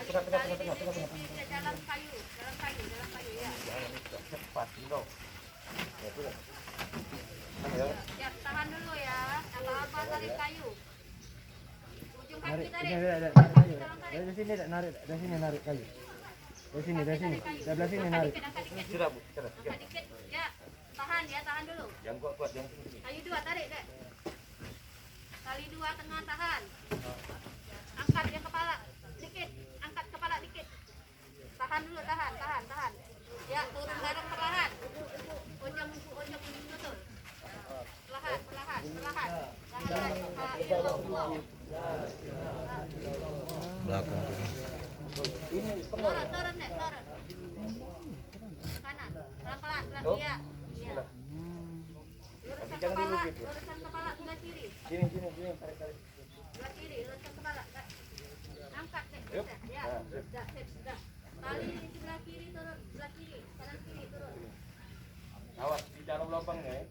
Dalam kayu ya. Cepat dulu. Ya, tahan dulu ya. Apa-apa tarik kayu. Ujung kaki tarik. Dari sini narik, dari sini narik kayu. Dari sini, dari sini narik. Sudah Bu, sudah. Angkat dikit. Ya, tahan dulu. Yang kuat yang sini. Kayu 2 tarik, Dek. Kali 2 tengah tahan. Angkat yang kepala dikit, angkat kepala dikit. Tahan dulu, tahan. Ya, turun bareng perlahan. Ujung betul. Perlahan. Belakang. Turun, Dek, turun. Kanan, pelan-pelan, iya. Luruskan kepala sebelah kiri. Sini, tarik. Sebelah kiri, luruskan kepala. Angkat, Dek. Ya, sudah. Tali sebelah kiri turun, sebelah kiri, kanan kiri turun. Awas di dalam lubangnya ya.